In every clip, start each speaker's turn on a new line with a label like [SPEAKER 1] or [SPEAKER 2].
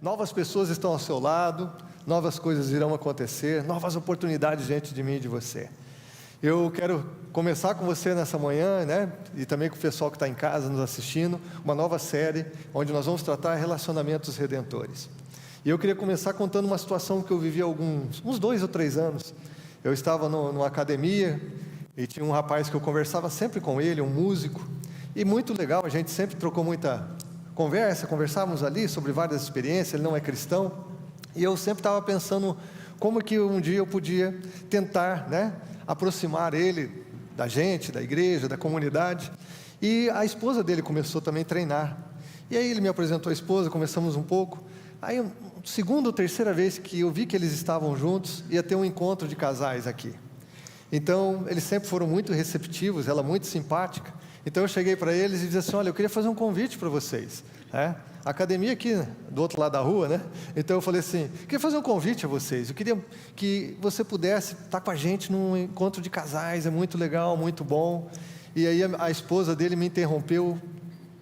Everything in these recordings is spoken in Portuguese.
[SPEAKER 1] Novas pessoas estão ao seu lado, novas coisas irão acontecer, novas oportunidades diante de mim e de você. Eu quero começar com você nessa manhã, né? E também com o pessoal que está em casa nos assistindo, uma nova série, onde nós vamos tratar relacionamentos redentores. E eu queria começar contando uma situação que eu vivi há uns 2 ou 3 anos. Eu estava numa academia, e tinha um rapaz que eu conversava sempre com ele, um músico, e muito legal, a gente sempre trocou muita conversávamos ali sobre várias experiências. Ele não é cristão, e eu sempre estava pensando como que um dia eu podia tentar, né, aproximar ele da gente, da igreja, da comunidade. E a esposa dele começou também a treinar, e aí ele me apresentou a esposa, conversamos um pouco. Aí, segunda ou terceira vez que eu vi que eles estavam juntos, ia ter um encontro de casais aqui. Então, eles sempre foram muito receptivos, ela muito simpática. Então, eu cheguei para eles e disse assim: olha, eu queria fazer um convite para vocês. A academia aqui do outro lado da rua, né? Então, eu falei assim: queria fazer um convite a vocês. Eu queria que você pudesse estar com a gente num encontro de casais, é muito legal, muito bom. E aí, a esposa dele me interrompeu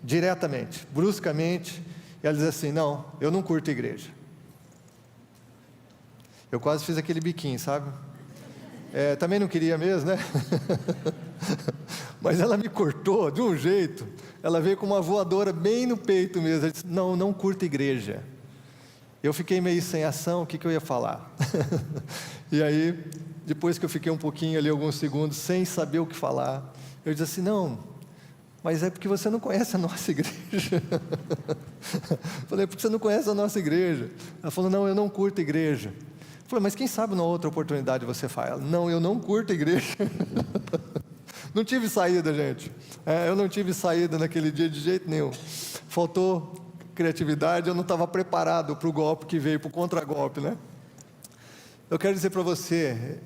[SPEAKER 1] diretamente, bruscamente. E ela diz assim: não, eu não curto igreja. Eu quase fiz aquele biquinho, sabe? Também não queria mesmo, né? Mas ela me cortou de um jeito. Ela veio com uma voadora bem no peito mesmo. Ela disse: não, não curto igreja. Eu fiquei meio sem ação, o que eu ia falar? E aí, depois que eu fiquei um pouquinho ali, alguns segundos, sem saber o que falar, eu disse assim: não, mas é porque você não conhece a nossa igreja. Falei: porque você não conhece a nossa igreja. Ela falou: não, eu não curto igreja. Eu falei: mas quem sabe numa outra oportunidade você faz? Ela: não, eu não curto igreja. Não tive saída, gente. Eu não tive saída naquele dia de jeito nenhum. Faltou criatividade, eu não estava preparado para o golpe que veio, para o contragolpe, né? Eu quero dizer para você,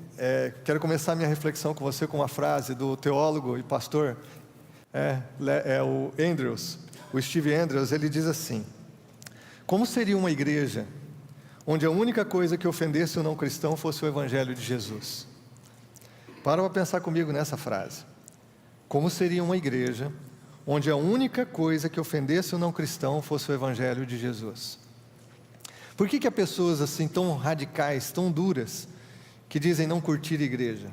[SPEAKER 1] quero começar minha reflexão com você com uma frase do teólogo e pastor, o Andrews, o Steve Andrews. Ele diz assim: como seria uma igreja onde a única coisa que ofendesse o não cristão fosse o Evangelho de Jesus? Para pensar comigo nessa frase. Como seria uma igreja onde a única coisa que ofendesse o não cristão fosse o Evangelho de Jesus? Por que há pessoas assim tão radicais, tão duras, que dizem não curtir a igreja?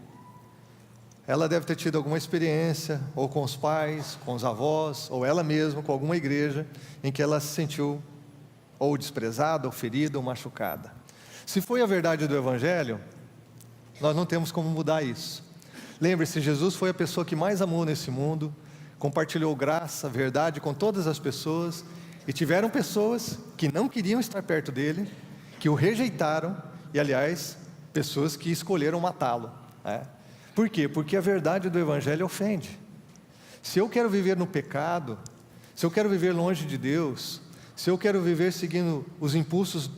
[SPEAKER 1] Ela deve ter tido alguma experiência, ou com os pais, com os avós, ou ela mesma, com alguma igreja, em que ela se sentiu ou desprezada, ou ferida, ou machucada. Se foi a verdade do Evangelho, nós não temos como mudar isso. Lembre-se, Jesus foi a pessoa que mais amou nesse mundo, compartilhou graça, verdade com todas as pessoas, e tiveram pessoas que não queriam estar perto dele, que o rejeitaram, e aliás, pessoas que escolheram matá-lo. Por quê? Porque a verdade do Evangelho ofende. Se eu quero viver no pecado, se eu quero viver longe de Deus, se eu quero viver seguindo os impulsos,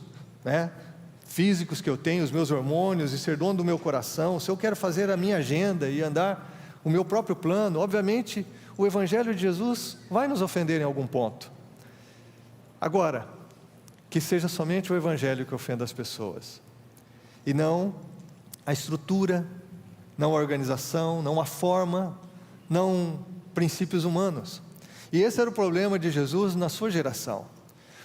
[SPEAKER 1] físicos que eu tenho, os meus hormônios, e ser dono do meu coração, se eu quero fazer a minha agenda e andar o meu próprio plano, obviamente o Evangelho de Jesus vai nos ofender em algum ponto. Agora, que seja somente o Evangelho que ofenda as pessoas, e não a estrutura, não a organização, não a forma, não princípios humanos. E esse era o problema de Jesus na sua geração.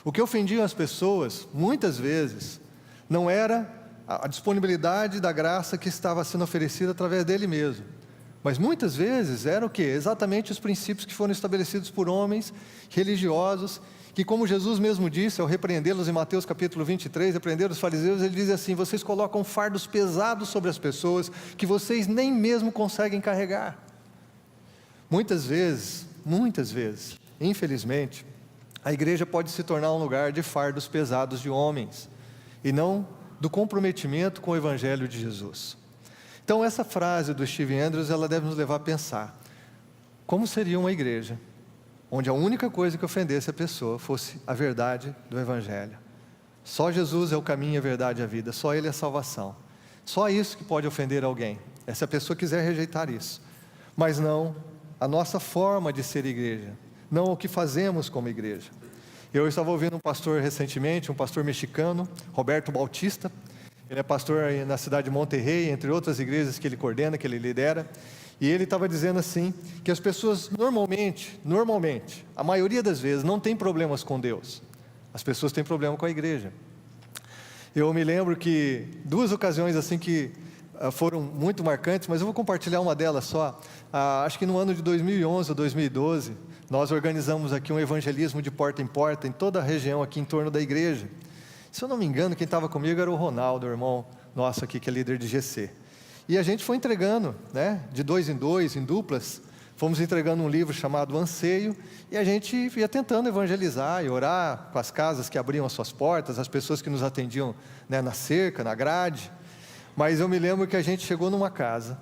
[SPEAKER 1] O que ofendia as pessoas, muitas vezes, não era a disponibilidade da graça que estava sendo oferecida através dele mesmo, mas muitas vezes era o quê? Exatamente os princípios que foram estabelecidos por homens religiosos, que, como Jesus mesmo disse, ao repreendê-los em Mateus capítulo 23, repreender os fariseus, ele diz assim: vocês colocam fardos pesados sobre as pessoas, que vocês nem mesmo conseguem carregar. Muitas vezes, infelizmente, a igreja pode se tornar um lugar de fardos pesados de homens, e não do comprometimento com o Evangelho de Jesus. Então, essa frase do Steve Andrews, ela deve nos levar a pensar: como seria uma igreja onde a única coisa que ofendesse a pessoa fosse a verdade do Evangelho? Só Jesus é o caminho, a verdade e a vida, só Ele é a salvação. Só isso que pode ofender alguém, se a pessoa quiser rejeitar isso, mas não a nossa forma de ser igreja, não o que fazemos como igreja. Eu estava ouvindo um pastor recentemente, um pastor mexicano, Roberto Bautista. Ele é pastor aí na cidade de Monterrey, entre outras igrejas que ele coordena, que ele lidera. E ele estava dizendo assim, que as pessoas normalmente, a maioria das vezes, não tem problemas com Deus. As pessoas têm problema com a igreja. Eu me lembro que 2 ocasiões assim que foram muito marcantes, mas eu vou compartilhar uma delas só. Acho que no ano de 2011 ou 2012, nós organizamos aqui um evangelismo de porta em porta, em toda a região aqui em torno da igreja. Se eu não me engano, quem estava comigo era o Ronaldo, o irmão nosso aqui, que é líder de GC. E a gente foi entregando, né, de 2 em 2, em duplas, fomos entregando um livro chamado Anseio, e a gente ia tentando evangelizar e orar com as casas que abriam as suas portas, as pessoas que nos atendiam, né, na cerca, na grade. Mas eu me lembro que a gente chegou numa casa,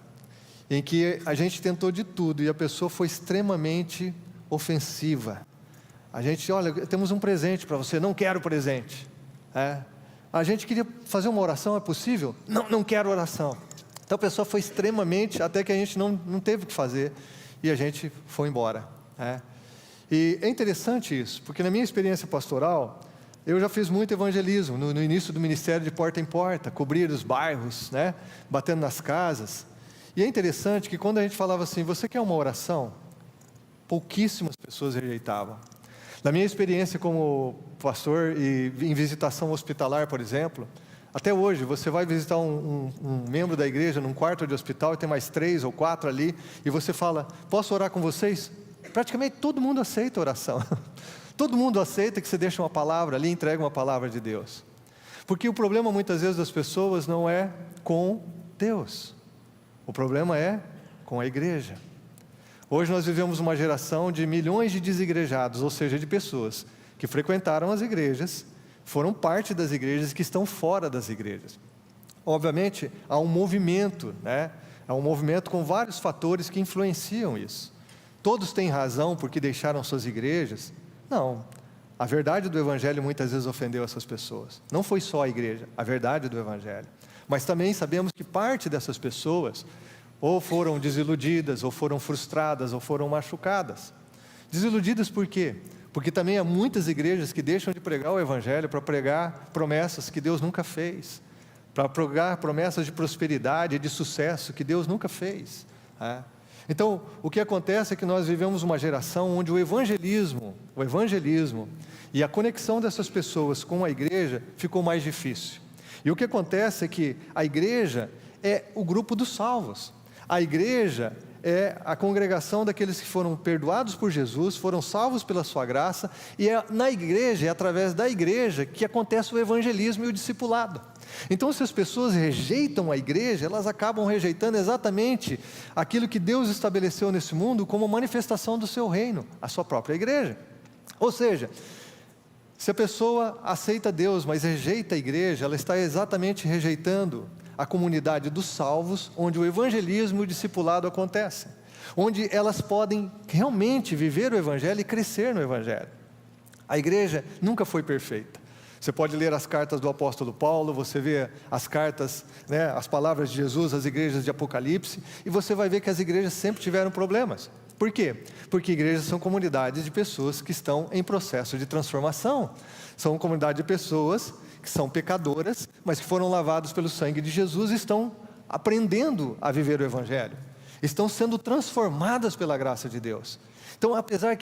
[SPEAKER 1] em que a gente tentou de tudo, e a pessoa foi extremamente ofensiva. A gente, olha, temos um presente para você, não quero presente. A gente queria fazer uma oração, é possível? Não quero oração. Então a pessoa foi extremamente, até que a gente não teve o que fazer, e a gente foi embora. E é interessante isso, porque na minha experiência pastoral, eu já fiz muito evangelismo, no início do ministério de porta em porta, cobrir os bairros, né, batendo nas casas. E é interessante que quando a gente falava assim, você quer uma oração? Pouquíssimas pessoas rejeitavam. Na minha experiência como pastor e em visitação hospitalar, por exemplo, até hoje, você vai visitar um membro da igreja num quarto de hospital e tem mais 3 ou 4 ali, e você fala, posso orar com vocês? Praticamente todo mundo aceita a oração. Todo mundo aceita que você deixa uma palavra ali, entrega uma palavra de Deus. Porque o problema muitas vezes das pessoas não é com Deus. O problema é com a igreja. Hoje nós vivemos uma geração de milhões de desigrejados, ou seja, de pessoas que frequentaram as igrejas, foram parte das igrejas que estão fora das igrejas. Obviamente, há um movimento, né? Há um movimento com vários fatores que influenciam isso. Todos têm razão porque deixaram suas igrejas? Não. A verdade do Evangelho muitas vezes ofendeu essas pessoas. Não foi só a igreja, a verdade do Evangelho. Mas também sabemos que parte dessas pessoas ou foram desiludidas, ou foram frustradas, ou foram machucadas. Desiludidas por quê? Porque também há muitas igrejas que deixam de pregar o Evangelho para pregar promessas que Deus nunca fez, para pregar promessas de prosperidade e de sucesso que Deus nunca fez. Então, o que acontece é que nós vivemos uma geração onde o evangelismo e a conexão dessas pessoas com a igreja ficou mais difícil. E o que acontece é que a igreja é o grupo dos salvos. A igreja é a congregação daqueles que foram perdoados por Jesus, foram salvos pela sua graça, e é na igreja, é através da igreja que acontece o evangelismo e o discipulado. Então, se as pessoas rejeitam a igreja, elas acabam rejeitando exatamente aquilo que Deus estabeleceu nesse mundo como manifestação do seu reino, a sua própria igreja. Ou seja, se a pessoa aceita Deus, mas rejeita a igreja, ela está exatamente rejeitando a comunidade dos salvos, onde o evangelismo e o discipulado acontecem, onde elas podem realmente viver o evangelho e crescer no evangelho. A igreja nunca foi perfeita. Você pode ler as cartas do apóstolo Paulo, você vê as cartas, né, as palavras de Jesus, as igrejas de Apocalipse, e você vai ver que as igrejas sempre tiveram problemas. Por quê? Porque igrejas são comunidades de pessoas que estão em processo de transformação. São comunidades de pessoas que são pecadoras, mas que foram lavados pelo sangue de Jesus e estão aprendendo a viver o Evangelho. Estão sendo transformadas pela graça de Deus. Então, apesar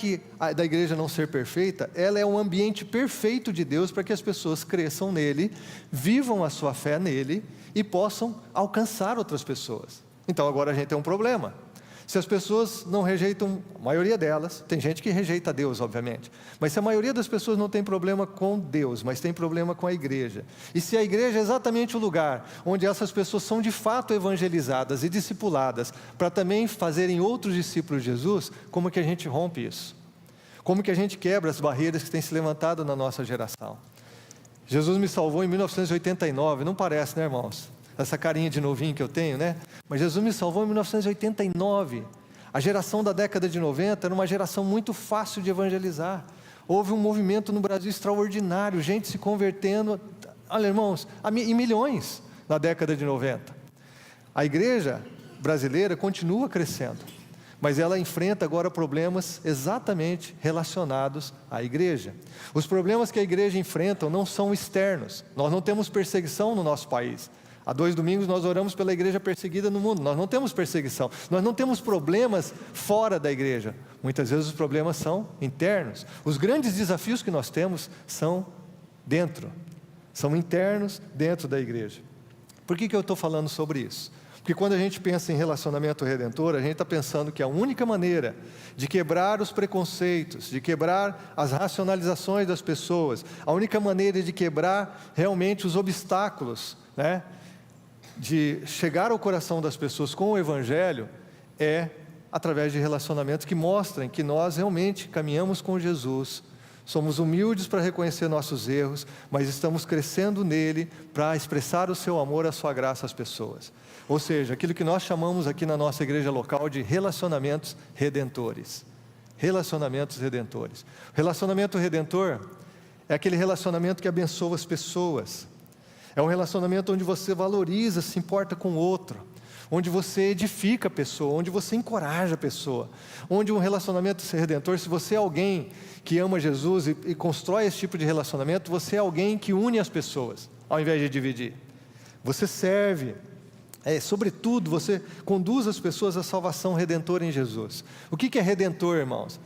[SPEAKER 1] da igreja não ser perfeita, ela é um ambiente perfeito de Deus para que as pessoas cresçam nele, vivam a sua fé nele e possam alcançar outras pessoas. Então, agora a gente tem um problema. Se as pessoas não rejeitam, a maioria delas, tem gente que rejeita Deus, obviamente, mas se a maioria das pessoas não tem problema com Deus, mas tem problema com a igreja, e se a igreja é exatamente o lugar onde essas pessoas são de fato evangelizadas e discipuladas, para também fazerem outros discípulos de Jesus, como que a gente rompe isso? Como que a gente quebra as barreiras que têm se levantado na nossa geração? Jesus me salvou em 1989, não parece, né, irmãos? Essa carinha de novinho que eu tenho, né? Mas Jesus me salvou em 1989. A geração da década de 90 era uma geração muito fácil de evangelizar. Houve um movimento no Brasil extraordinário, gente se convertendo, olha, irmãos, em milhões na década de 90. A igreja brasileira continua crescendo, mas ela enfrenta agora problemas exatamente relacionados à igreja. Os problemas que a igreja enfrenta não são externos. Nós não temos perseguição no nosso país. Há 2 domingos nós oramos pela igreja perseguida no mundo. Nós não temos perseguição, nós não temos problemas fora da igreja. Muitas vezes os problemas são internos. Os grandes desafios que nós temos são dentro, são internos dentro da igreja. Por que eu estou falando sobre isso? Porque quando a gente pensa em relacionamento redentor, a gente está pensando que a única maneira de quebrar os preconceitos, de quebrar as racionalizações das pessoas, a única maneira de quebrar realmente os obstáculos, né, de chegar ao coração das pessoas com o Evangelho, é através de relacionamentos que mostrem que nós realmente caminhamos com Jesus, somos humildes para reconhecer nossos erros, mas estamos crescendo nele para expressar o seu amor, a sua graça às pessoas. Ou seja, aquilo que nós chamamos aqui na nossa igreja local de relacionamentos redentores. Relacionamentos redentores. O relacionamento redentor é aquele relacionamento que abençoa as pessoas. É um relacionamento onde você valoriza, se importa com o outro, onde você edifica a pessoa, onde você encoraja a pessoa, onde um relacionamento redentor, se você é alguém que ama Jesus e constrói esse tipo de relacionamento, você é alguém que une as pessoas, ao invés de dividir. Você serve, sobretudo, você conduz as pessoas à salvação redentora em Jesus. O que é redentor, irmãos?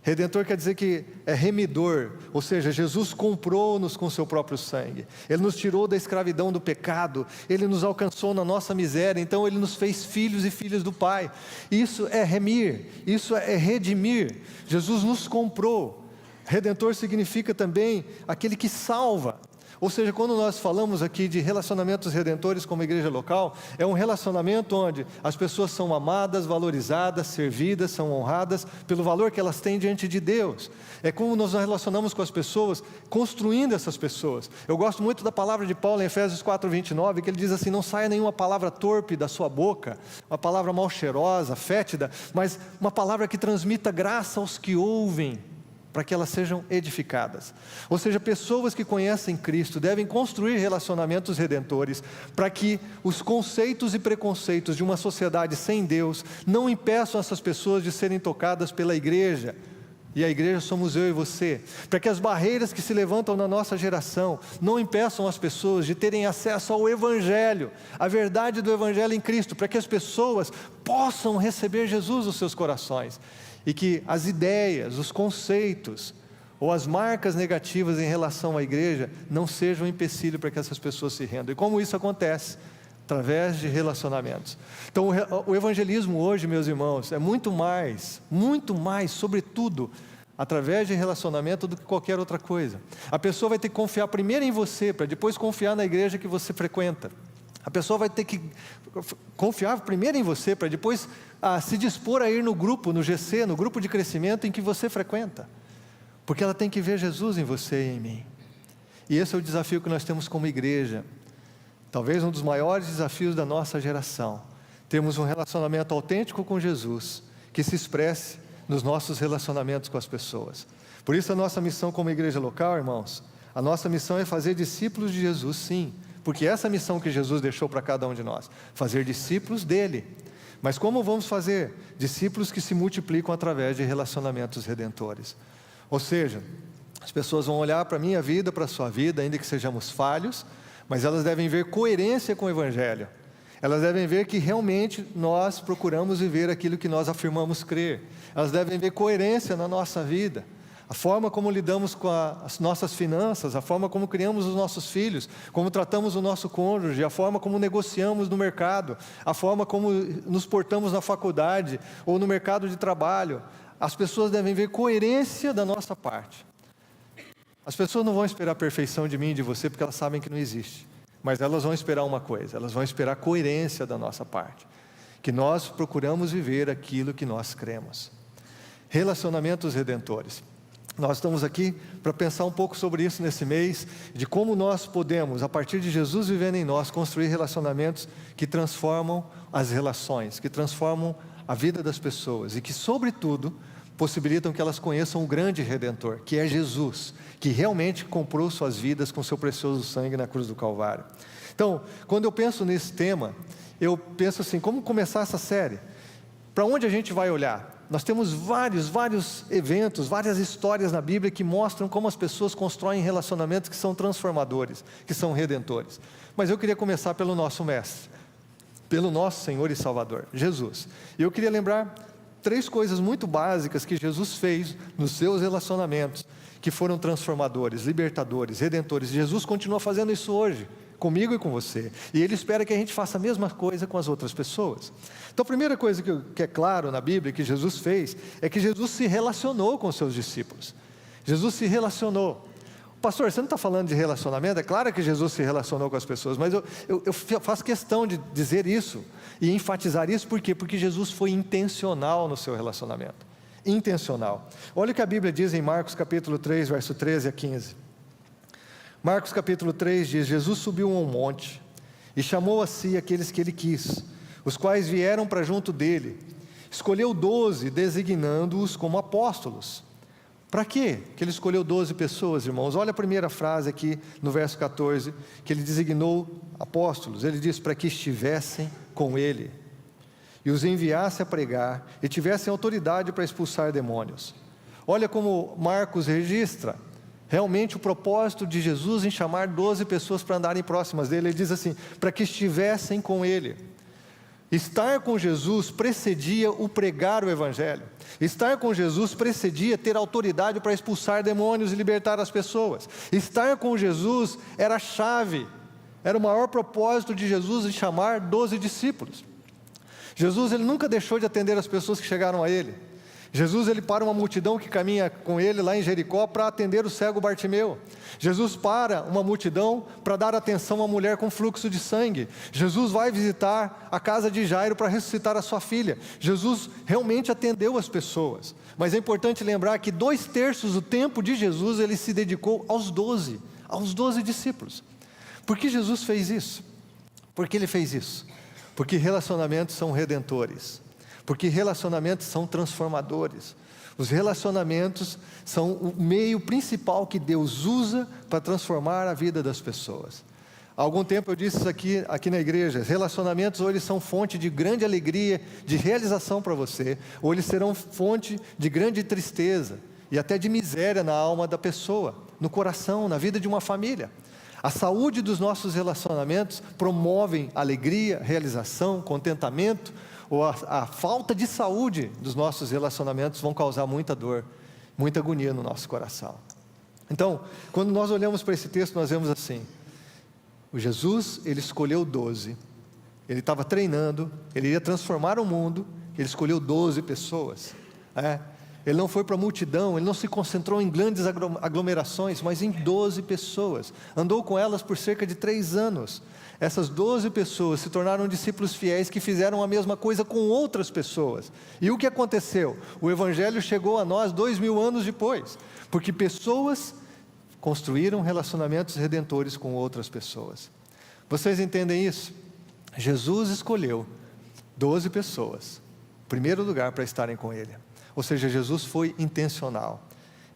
[SPEAKER 1] Redentor quer dizer que é remidor, ou seja, Jesus comprou-nos com seu próprio sangue. Ele nos tirou da escravidão do pecado, Ele nos alcançou na nossa miséria, então Ele nos fez filhos e filhas do Pai. Isso é remir, isso é redimir. Jesus nos comprou. Redentor significa também aquele que salva. Ou seja, quando nós falamos aqui de relacionamentos redentores como igreja local, é um relacionamento onde as pessoas são amadas, valorizadas, servidas, são honradas pelo valor que elas têm diante de Deus. É como nós nos relacionamos com as pessoas, construindo essas pessoas. Eu gosto muito da palavra de Paulo em Efésios 4:29, que ele diz assim: não saia nenhuma palavra torpe da sua boca, uma palavra mal cheirosa, fétida, mas uma palavra que transmita graça aos que ouvem, para que elas sejam edificadas. Ou seja, pessoas que conhecem Cristo devem construir relacionamentos redentores para que os conceitos e preconceitos de uma sociedade sem Deus não impeçam essas pessoas de serem tocadas pela igreja. E a igreja somos eu e você. Para que as barreiras que se levantam na nossa geração não impeçam as pessoas de terem acesso ao Evangelho, a verdade do Evangelho em Cristo, para que as pessoas possam receber Jesus nos seus corações. E que as ideias, os conceitos ou as marcas negativas em relação à igreja não sejam um empecilho para que essas pessoas se rendam. E como isso acontece? Através de relacionamentos. Então o evangelismo hoje, meus irmãos, é muito mais, sobretudo, através de relacionamento do que qualquer outra coisa. A pessoa vai ter que confiar primeiro em você, para depois confiar na igreja que você frequenta. A pessoa vai ter que confiar primeiro em você, para depois se dispor a ir no grupo, no GC, no grupo de crescimento em que você frequenta. Porque ela tem que ver Jesus em você e em mim. E esse é o desafio que nós temos como igreja. Talvez um dos maiores desafios da nossa geração. Temos um relacionamento autêntico com Jesus, que se expresse nos nossos relacionamentos com as pessoas. Por isso a nossa missão como igreja local, irmãos, a nossa missão é fazer discípulos de Jesus, sim. Porque essa é a missão que Jesus deixou para cada um de nós, fazer discípulos dele. Mas como vamos fazer? Discípulos que se multiplicam através de relacionamentos redentores. Ou seja, as pessoas vão olhar para a minha vida, para a sua vida, ainda que sejamos falhos, mas elas devem ver coerência com o Evangelho. Elas devem ver que realmente nós procuramos viver aquilo que nós afirmamos crer. Elas devem ver coerência na nossa vida. A forma como lidamos com as nossas finanças, a forma como criamos os nossos filhos, como tratamos o nosso cônjuge, a forma como negociamos no mercado, a forma como nos portamos na faculdade ou no mercado de trabalho. As pessoas devem ver coerência da nossa parte. As pessoas não vão esperar a perfeição de mim e de você, porque elas sabem que não existe. Mas elas vão esperar uma coisa, elas vão esperar coerência da nossa parte. Que nós procuramos viver aquilo que nós cremos. Relacionamentos redentores. Nós estamos aqui para pensar um pouco sobre isso nesse mês, de como nós podemos, a partir de Jesus vivendo em nós, construir relacionamentos que transformam as relações, que transformam a vida das pessoas e que, sobretudo, possibilitam que elas conheçam o grande Redentor, que é Jesus, que realmente comprou suas vidas com seu precioso sangue na cruz do Calvário. Então, quando eu penso nesse tema, eu penso assim, como começar essa série? Para onde a gente vai olhar? Nós temos vários eventos, várias histórias na Bíblia que mostram como as pessoas constroem relacionamentos que são transformadores, que são redentores. Mas eu queria começar pelo nosso Mestre, pelo nosso Senhor e Salvador, Jesus. E eu queria lembrar 3 coisas muito básicas que Jesus fez nos seus relacionamentos, que foram transformadores, libertadores, redentores. Jesus continua fazendo isso hoje, comigo e com você. E Ele espera que a gente faça a mesma coisa com as outras pessoas. Então a primeira coisa que é claro na Bíblia que Jesus fez, é que Jesus se relacionou com os seus discípulos. Jesus se relacionou. Pastor, você não está falando de relacionamento? É claro que Jesus se relacionou com as pessoas, mas eu faço questão de dizer isso e enfatizar isso, por quê? Porque Jesus foi intencional no seu relacionamento, intencional. Olha o que a Bíblia diz em Marcos capítulo 3, verso 13 a 15. Marcos capítulo 3 diz: Jesus subiu a um monte e chamou a si aqueles que Ele quis, os quais vieram para junto dele. Escolheu 12, designando-os como apóstolos. Para quê que Ele escolheu 12 pessoas, irmãos? Olha a primeira frase aqui no verso 14, que Ele designou apóstolos. Ele diz: para que estivessem com Ele, e os enviasse a pregar, e tivessem autoridade para expulsar demônios. Olha como Marcos registra realmente o propósito de Jesus em chamar 12 pessoas para andarem próximas dele. Ele diz assim: para que estivessem com Ele. Estar com Jesus precedia o pregar o Evangelho. Estar com Jesus precedia ter autoridade para expulsar demônios e libertar as pessoas. Estar com Jesus era a chave, era o maior propósito de Jesus em chamar 12 discípulos. Jesus, Ele nunca deixou de atender as pessoas que chegaram a Ele. Jesus, Ele para uma multidão que caminha com Ele lá em Jericó para atender o cego Bartimeu. Jesus para uma multidão para dar atenção a uma mulher com fluxo de sangue. Jesus vai visitar a casa de Jairo para ressuscitar a sua filha. Jesus realmente atendeu as pessoas. Mas é importante lembrar que 2/3 do tempo de Jesus Ele se dedicou aos 12 discípulos. Por que Jesus fez isso? Por que Ele fez isso? Porque relacionamentos são redentores. Porque relacionamentos são transformadores. Os relacionamentos são o meio principal que Deus usa para transformar a vida das pessoas. Há algum tempo eu disse isso aqui na igreja: relacionamentos ou eles são fonte de grande alegria, de realização para você, ou eles serão fonte de grande tristeza e até de miséria na alma da pessoa, no coração, na vida de uma família. A saúde dos nossos relacionamentos promovem alegria, realização, contentamento, ou a falta de saúde dos nossos relacionamentos vão causar muita dor, muita agonia no nosso coração. Então, quando nós olhamos para esse texto, nós vemos assim: o Jesus, Ele escolheu 12, Ele estava treinando, Ele ia transformar o mundo, Ele escolheu 12 pessoas, Ele não foi para a multidão, Ele não se concentrou em grandes aglomerações, mas em 12 pessoas, andou com elas por cerca de 3 anos, essas 12 pessoas se tornaram discípulos fiéis que fizeram a mesma coisa com outras pessoas. E o que aconteceu? O Evangelho chegou a nós 2000 anos depois, porque pessoas construíram relacionamentos redentores com outras pessoas. Vocês entendem isso? Jesus escolheu 12 pessoas, em primeiro lugar, para estarem com Ele. Ou seja, Jesus foi intencional.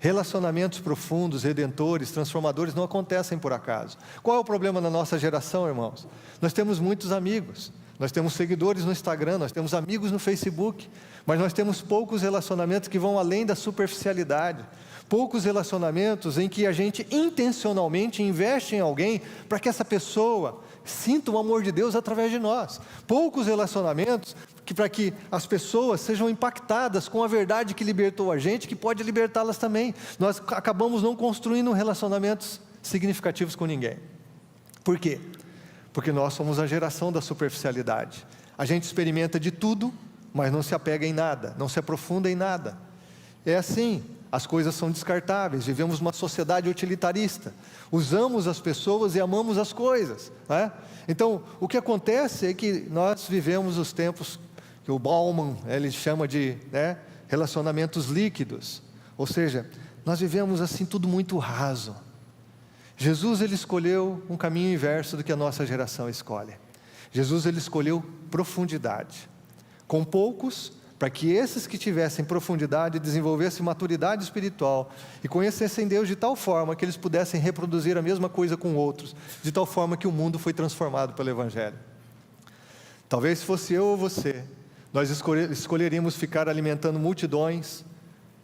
[SPEAKER 1] Relacionamentos profundos, redentores, transformadores não acontecem por acaso. Qual é o problema na nossa geração, irmãos? Nós temos muitos amigos, nós temos seguidores no Instagram, nós temos amigos no Facebook, mas nós temos poucos relacionamentos que vão além da superficialidade. Poucos relacionamentos em que a gente intencionalmente investe em alguém para que essa pessoa sinta o amor de Deus através de nós. Poucos relacionamentos para que as pessoas sejam impactadas com a verdade que libertou a gente, que pode libertá-las também. Nós acabamos não construindo relacionamentos significativos com ninguém. Por quê? Porque nós somos a geração da superficialidade. A gente experimenta de tudo, mas não se apega em nada, não se aprofunda em nada. É assim, as coisas são descartáveis, vivemos uma sociedade utilitarista, usamos as pessoas e amamos as coisas, Então, o que acontece é que nós vivemos os tempos que o Bauman, ele chama de relacionamentos líquidos, ou seja, nós vivemos assim tudo muito raso. Jesus, Ele escolheu um caminho inverso do que a nossa geração escolhe. Jesus, Ele escolheu profundidade, com poucos, para que esses que tivessem profundidade desenvolvessem maturidade espiritual e conhecessem Deus de tal forma que eles pudessem reproduzir a mesma coisa com outros, de tal forma que o mundo foi transformado pelo Evangelho. Talvez se fosse eu ou você, nós escolheríamos ficar alimentando multidões,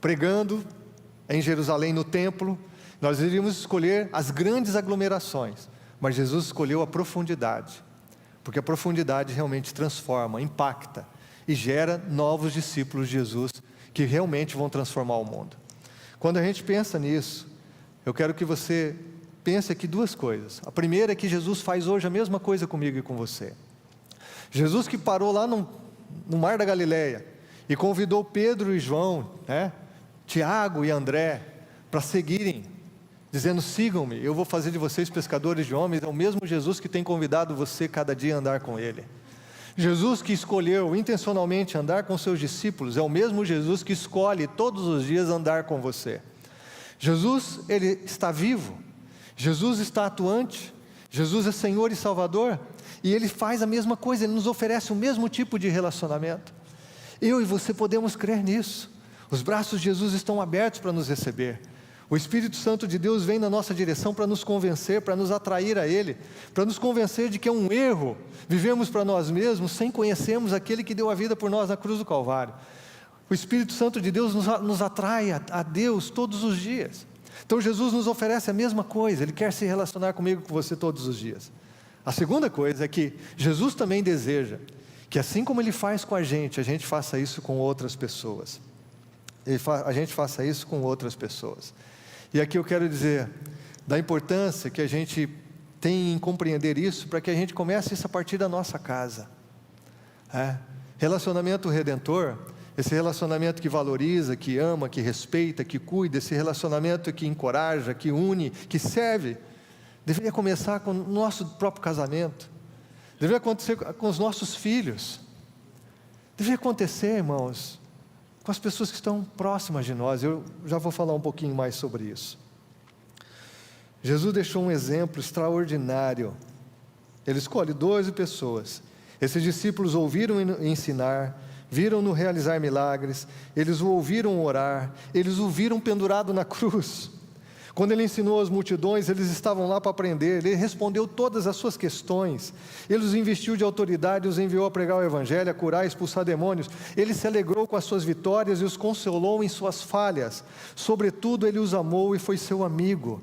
[SPEAKER 1] pregando em Jerusalém no templo, nós iríamos escolher as grandes aglomerações, mas Jesus escolheu a profundidade, porque a profundidade realmente transforma, impacta, e gera novos discípulos de Jesus que realmente vão transformar o mundo. Quando a gente pensa nisso, eu quero que você pense aqui duas coisas. A primeira é que Jesus faz hoje a mesma coisa comigo e com você. Jesus que parou lá no Mar da Galileia e convidou Pedro e João, Tiago e André, para seguirem, dizendo: sigam-me, eu vou fazer de vocês pescadores de homens. É o mesmo Jesus que tem convidado você cada dia a andar com Ele. Jesus que escolheu intencionalmente andar com seus discípulos, é o mesmo Jesus que escolhe todos os dias andar com você. Jesus, Ele está vivo, Jesus está atuante, Jesus é Senhor e Salvador, e Ele faz a mesma coisa, Ele nos oferece o mesmo tipo de relacionamento. Eu e você podemos crer nisso. Os braços de Jesus estão abertos para nos receber. O Espírito Santo de Deus vem na nossa direção para nos convencer, para nos atrair a Ele, para nos convencer de que é um erro vivemos para nós mesmos sem conhecermos aquele que deu a vida por nós na cruz do Calvário. O Espírito Santo de Deus nos atrai a Deus todos os dias. Então Jesus nos oferece a mesma coisa, Ele quer se relacionar comigo e com você todos os dias. A segunda coisa é que Jesus também deseja que, assim como Ele faz com a gente faça isso com outras pessoas. A gente faça isso com outras pessoas. E aqui eu quero dizer da importância que a gente tem em compreender isso, para que a gente comece isso a partir da nossa casa. Relacionamento redentor, esse relacionamento que valoriza, que ama, que respeita, que cuida, esse relacionamento que encoraja, que une, que serve, deveria começar com o nosso próprio casamento, deveria acontecer com os nossos filhos, deveria acontecer, irmãos, com as pessoas que estão próximas de nós. Eu já vou falar um pouquinho mais sobre isso. Jesus deixou um exemplo extraordinário. Ele escolhe 12 pessoas. Esses discípulos ouviram ensinar, viram-no realizar milagres, eles o ouviram orar, eles o viram pendurado na cruz. Quando Ele ensinou as multidões, eles estavam lá para aprender. Ele respondeu todas as suas questões. Ele os investiu de autoridade, os enviou a pregar o Evangelho, a curar, a expulsar demônios. Ele se alegrou com as suas vitórias e os consolou em suas falhas. Sobretudo, Ele os amou e foi seu amigo.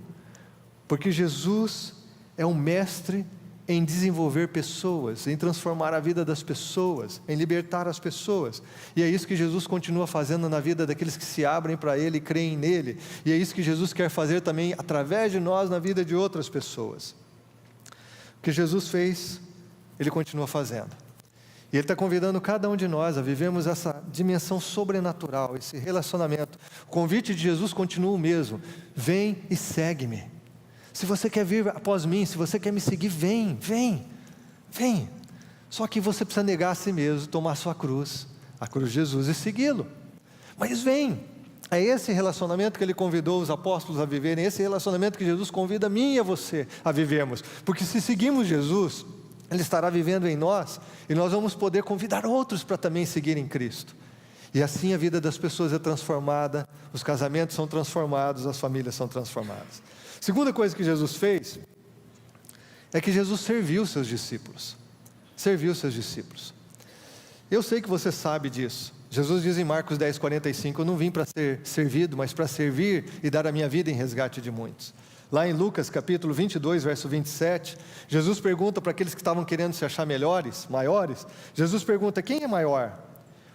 [SPEAKER 1] Porque Jesus é um mestre em desenvolver pessoas, em transformar a vida das pessoas, em libertar as pessoas. E é isso que Jesus continua fazendo na vida daqueles que se abrem para Ele e creem nele. E é isso que Jesus quer fazer também através de nós na vida de outras pessoas. O que Jesus fez, Ele continua fazendo. E Ele está convidando cada um de nós a vivermos essa dimensão sobrenatural, esse relacionamento. O convite de Jesus continua o mesmo: vem e segue-me. Se você quer vir após mim, se você quer me seguir, vem. Só que você precisa negar a si mesmo, tomar a sua cruz, a cruz de Jesus, e segui-lo. Mas vem. É esse relacionamento que Ele convidou os apóstolos a viverem, esse relacionamento que Jesus convida a mim e a você a vivermos. Porque se seguirmos Jesus, Ele estará vivendo em nós, e nós vamos poder convidar outros para também seguirem Cristo. E assim a vida das pessoas é transformada, os casamentos são transformados, as famílias são transformadas. Segunda coisa que Jesus fez, é que Jesus serviu seus discípulos. Eu sei que você sabe disso. Jesus diz em Marcos 10:45, eu não vim para ser servido, mas para servir e dar a minha vida em resgate de muitos. Lá em Lucas capítulo 22, verso 27, Jesus pergunta para aqueles que estavam querendo se achar maiores, Jesus pergunta: quem é maior?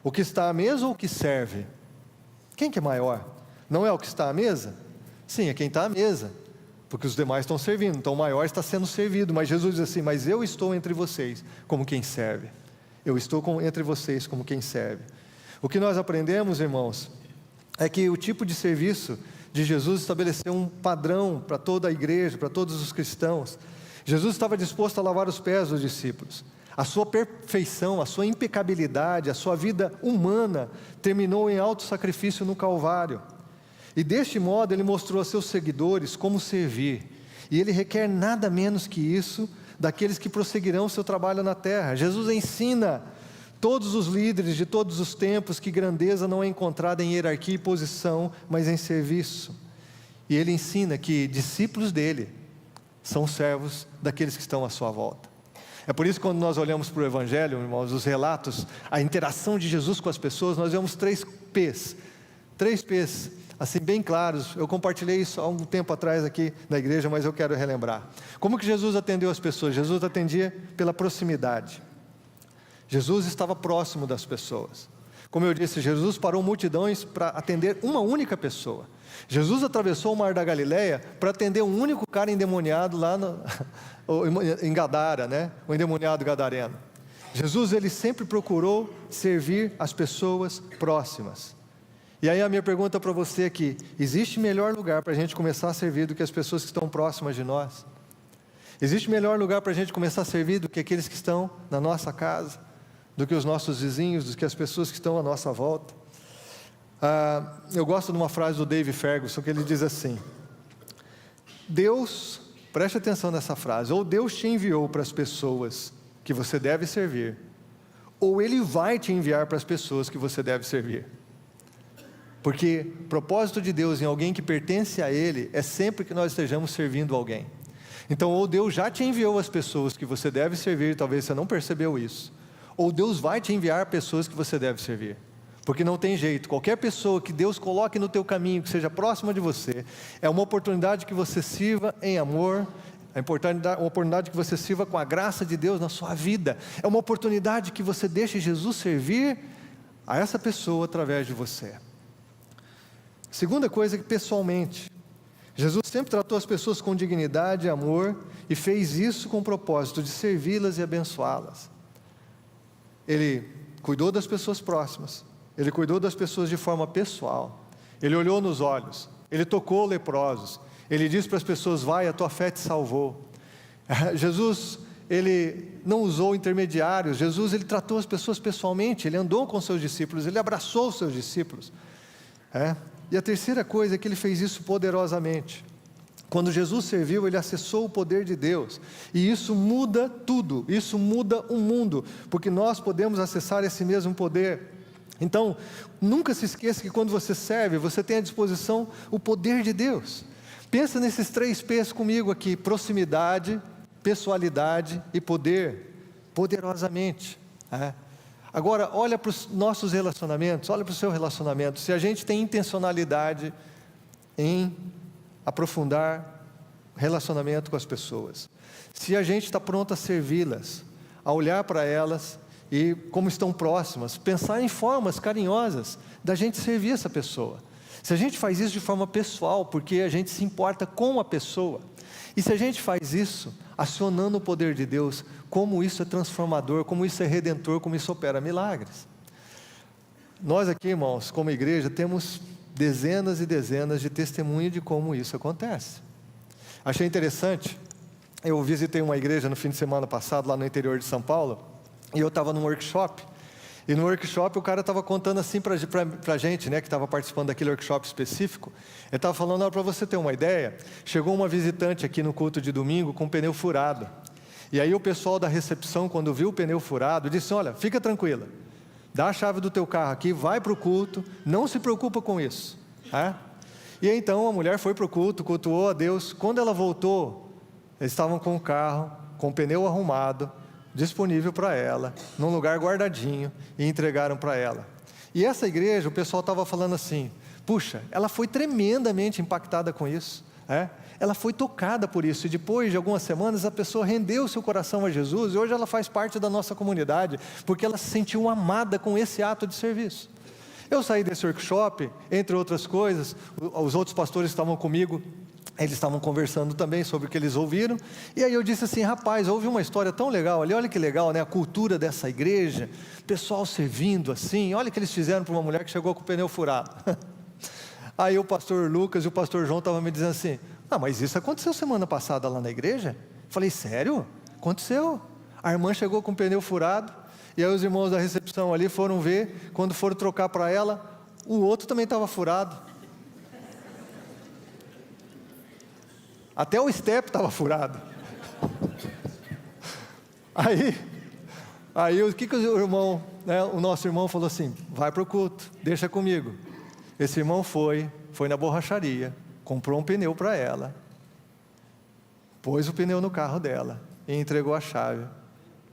[SPEAKER 1] O que está à mesa ou o que serve? Quem que é maior? Não é o que está à mesa? Sim, é quem está à mesa, porque os demais estão servindo, então o maior está sendo servido. Mas Jesus diz assim: mas eu estou entre vocês como quem serve. Eu estou entre vocês como quem serve. O que nós aprendemos, irmãos, é que o tipo de serviço de Jesus estabeleceu um padrão para toda a igreja, para todos os cristãos. Jesus estava disposto a lavar os pés dos discípulos. A sua perfeição, a sua impecabilidade, a sua vida humana terminou em alto sacrifício no Calvário. E deste modo Ele mostrou a seus seguidores como servir. E Ele requer nada menos que isso daqueles que prosseguirão o seu trabalho na terra. Jesus ensina todos os líderes de todos os tempos que grandeza não é encontrada em hierarquia e posição, mas em serviço. E Ele ensina que discípulos dEle são servos daqueles que estão à sua volta. É por isso que quando nós olhamos para o Evangelho, irmãos, os relatos, a interação de Jesus com as pessoas, nós vemos 3 P's, assim bem claros. Eu compartilhei isso há um tempo atrás aqui na igreja, mas eu quero relembrar. Como que Jesus atendeu as pessoas? Jesus atendia pela proximidade. Jesus estava próximo das pessoas. Como eu disse, Jesus parou multidões para atender uma única pessoa. Jesus atravessou o mar da Galileia para atender um único cara endemoniado lá em Gadara, né? O endemoniado gadareno. Jesus, ele sempre procurou servir as pessoas próximas. E aí a minha pergunta para você aqui: existe melhor lugar para a gente começar a servir do que as pessoas que estão próximas de nós? Existe melhor lugar para a gente começar a servir do que aqueles que estão na nossa casa, do que os nossos vizinhos, do que as pessoas que estão à nossa volta? Eu gosto de uma frase do Dave Ferguson, que ele diz assim: Deus, preste atenção nessa frase, ou Deus te enviou para as pessoas que você deve servir, ou Ele vai te enviar para as pessoas que você deve servir. Porque o propósito de Deus em alguém que pertence a Ele é sempre que nós estejamos servindo alguém. Então, ou Deus já te enviou as pessoas que você deve servir, talvez você não percebeu isso, ou Deus vai te enviar pessoas que você deve servir. Porque não tem jeito, qualquer pessoa que Deus coloque no teu caminho, que seja próxima de você, é uma oportunidade que você sirva em amor, é uma oportunidade que você sirva com a graça de Deus na sua vida, é uma oportunidade que você deixe Jesus servir a essa pessoa através de você. Segunda coisa, que pessoalmente, Jesus sempre tratou as pessoas com dignidade e amor, e fez isso com o propósito de servi-las e abençoá-las. Ele cuidou das pessoas próximas, Ele cuidou das pessoas de forma pessoal, Ele olhou nos olhos, Ele tocou leprosos, Ele disse para as pessoas: vai, a tua fé te salvou. Jesus, Ele não usou intermediários. Jesus, Ele tratou as pessoas pessoalmente, Ele andou com seus discípulos, Ele abraçou os seus discípulos. E a terceira coisa é que Ele fez isso poderosamente. Quando Jesus serviu, Ele acessou o poder de Deus, e isso muda tudo, isso muda o mundo, porque nós podemos acessar esse mesmo poder. Então, nunca se esqueça que quando você serve, você tem à disposição o poder de Deus. Pensa nesses 3 P's comigo aqui: proximidade, pessoalidade e poder, poderosamente. Agora, olha para os nossos relacionamentos, olha para o seu relacionamento. Se a gente tem intencionalidade em aprofundar relacionamento com as pessoas, se a gente está pronto a servi-las, a olhar para elas e como estão próximas, pensar em formas carinhosas da gente servir essa pessoa. Se a gente faz isso de forma pessoal, porque a gente se importa com a pessoa, e se a gente faz isso acionando o poder de Deus, como isso é transformador, como isso é redentor, como isso opera milagres. Nós aqui, irmãos, como igreja, temos dezenas e dezenas de testemunhos de como isso acontece. Achei interessante, eu visitei uma igreja no fim de semana passado, lá no interior de São Paulo, e eu estava num workshop, e no workshop o cara estava contando assim para a gente, né, que estava participando daquele workshop específico. Ele estava falando: para você ter uma ideia, chegou uma visitante aqui no culto de domingo com um pneu furado, e aí o pessoal da recepção, quando viu o pneu furado, disse: olha, fica tranquila, dá a chave do teu carro aqui, vai para o culto, não se preocupa com isso. E então a mulher foi para o culto, cultuou a Deus. Quando ela voltou, eles estavam com o carro, com o pneu arrumado, disponível para ela, num lugar guardadinho, e entregaram para ela. E essa igreja, o pessoal estava falando assim: puxa, ela foi tremendamente impactada com isso, ela foi tocada por isso, e depois de algumas semanas a pessoa rendeu seu coração a Jesus, e hoje ela faz parte da nossa comunidade, porque ela se sentiu amada com esse ato de serviço. Eu saí desse workshop, entre outras coisas, os outros pastores estavam comigo, eles estavam conversando também sobre o que eles ouviram, e aí eu disse assim: rapaz, houve uma história tão legal ali, olha que legal, né? A cultura dessa igreja, pessoal servindo assim, olha o que eles fizeram para uma mulher que chegou com o pneu furado. Aí o pastor Lucas e o pastor João estavam me dizendo assim: mas isso aconteceu semana passada lá na igreja? Falei: sério? Aconteceu. A irmã chegou com o pneu furado, e aí os irmãos da recepção ali foram ver, quando foram trocar para ela, o outro também estava furado. Até o step estava furado. Aí o que o irmão, né, o nosso irmão falou assim: vai para o culto, deixa comigo. Esse irmão foi na borracharia, comprou um pneu para ela, pôs o pneu no carro dela e entregou a chave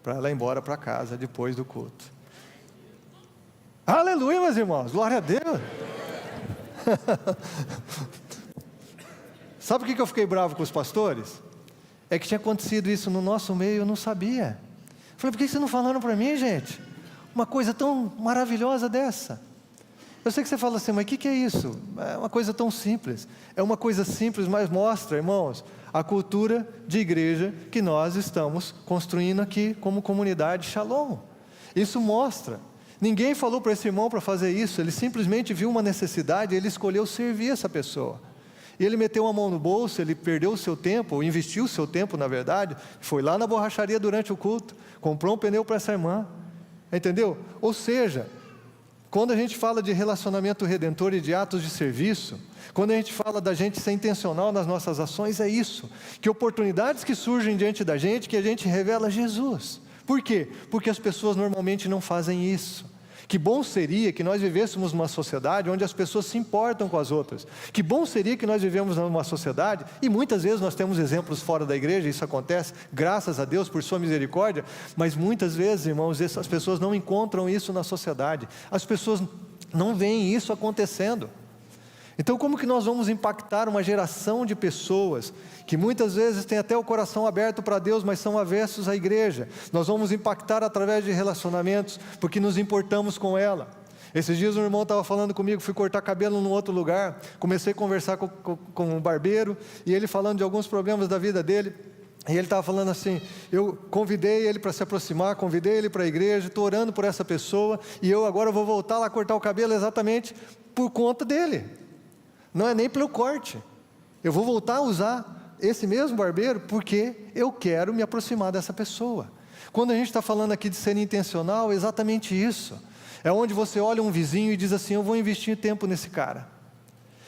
[SPEAKER 1] para ela ir embora para casa depois do culto. Aleluia, meus irmãos, glória a Deus. Sabe por que eu fiquei bravo com os pastores? É que tinha acontecido isso no nosso meio e eu não sabia. Falei: por que vocês não falaram para mim, gente? uma coisa tão maravilhosa dessa? Eu sei que você fala assim, mas o que é isso? É uma coisa tão simples. É uma coisa simples, mas mostra, irmãos, a cultura de igreja que nós estamos construindo aqui como comunidade Shalom. Isso mostra. Ninguém falou para esse irmão para fazer isso, ele simplesmente viu uma necessidade e ele escolheu servir essa pessoa. E ele meteu a mão no bolso, ele perdeu o seu tempo, ou investiu o seu tempo, na verdade, foi lá na borracharia durante o culto, comprou um pneu para essa irmã, entendeu? Ou seja, quando a gente fala de relacionamento redentor e de atos de serviço, quando a gente fala da gente ser intencional nas nossas ações, é isso, que oportunidades que surgem diante da gente, que a gente revela Jesus. Por quê? Porque as pessoas normalmente não fazem isso. Que bom seria que nós vivêssemos numa sociedade onde as pessoas se importam com as outras. Que bom seria que nós vivemos numa sociedade, e muitas vezes nós temos exemplos fora da igreja, isso acontece, graças a Deus por sua misericórdia, mas muitas vezes, irmãos, as pessoas não encontram isso na sociedade, as pessoas não veem isso acontecendo. Então como que nós vamos impactar uma geração de pessoas que muitas vezes têm até o coração aberto para Deus, mas são avessos à igreja? Nós vamos impactar através de relacionamentos, porque nos importamos com ela. Esses dias um irmão estava falando comigo, fui cortar cabelo num outro lugar, comecei a conversar com um barbeiro, e ele falando de alguns problemas da vida dele, e ele estava falando assim, eu convidei ele para se aproximar, convidei ele para a igreja, estou orando por essa pessoa, e eu agora vou voltar lá cortar o cabelo exatamente por conta dele. Não é nem pelo corte, eu vou voltar a usar esse mesmo barbeiro porque eu quero me aproximar dessa pessoa. Quando a gente está falando aqui de ser intencional, é exatamente isso. É onde você olha um vizinho e diz assim, eu vou investir tempo nesse cara.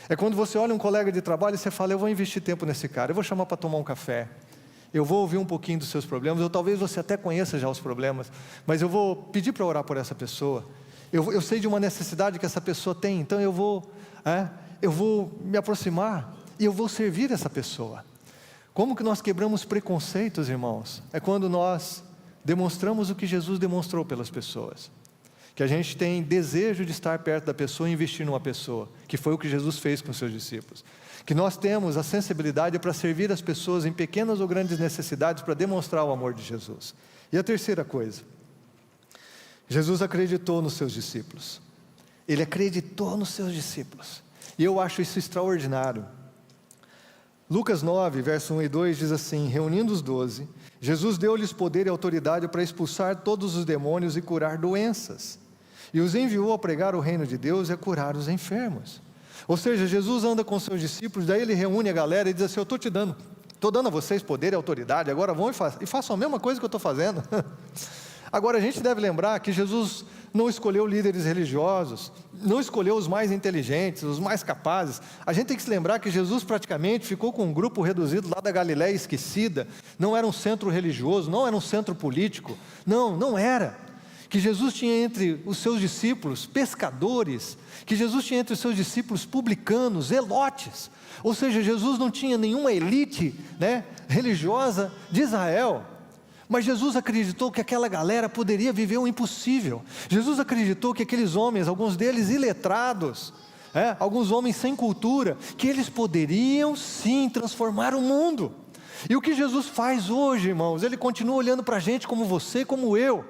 [SPEAKER 1] É quando você olha um colega de trabalho e você fala, eu vou investir tempo nesse cara, eu vou chamar para tomar um café, eu vou ouvir um pouquinho dos seus problemas, ou talvez você até conheça já os problemas, mas eu vou pedir para orar por essa pessoa. Eu sei de uma necessidade que essa pessoa tem, então eu vou me aproximar e eu vou servir essa pessoa. Como que nós quebramos preconceitos, irmãos? É quando nós demonstramos o que Jesus demonstrou pelas pessoas. Que a gente tem desejo de estar perto da pessoa e investir numa pessoa, que foi o que Jesus fez com os seus discípulos. Que nós temos a sensibilidade para servir as pessoas em pequenas ou grandes necessidades para demonstrar o amor de Jesus. E a terceira coisa, Jesus acreditou nos seus discípulos. Ele acreditou nos seus discípulos. E eu acho isso extraordinário. Lucas 9, verso 1 e 2 diz assim, reunindo os 12, Jesus deu-lhes poder e autoridade para expulsar todos os demônios e curar doenças. E os enviou a pregar o reino de Deus e a curar os enfermos. Ou seja, Jesus anda com seus discípulos, daí ele reúne a galera e diz assim, eu estou dando a vocês poder e autoridade, agora vão e façam a mesma coisa que eu estou fazendo. Agora a gente deve lembrar que Jesus não escolheu líderes religiosos, não escolheu os mais inteligentes, os mais capazes. A gente tem que se lembrar que Jesus praticamente ficou com um grupo reduzido lá da Galiléia esquecida, não era um centro religioso, não era um centro político, não era. Que Jesus tinha entre os seus discípulos pescadores, que Jesus tinha entre os seus discípulos publicanos, zelotes, ou seja, Jesus não tinha nenhuma elite religiosa de Israel. Mas Jesus acreditou que aquela galera poderia viver o impossível. Jesus acreditou que aqueles homens, alguns deles iletrados, alguns homens sem cultura, que eles poderiam sim transformar o mundo. E o que Jesus faz hoje, irmãos, Ele continua olhando para a gente como você, como eu.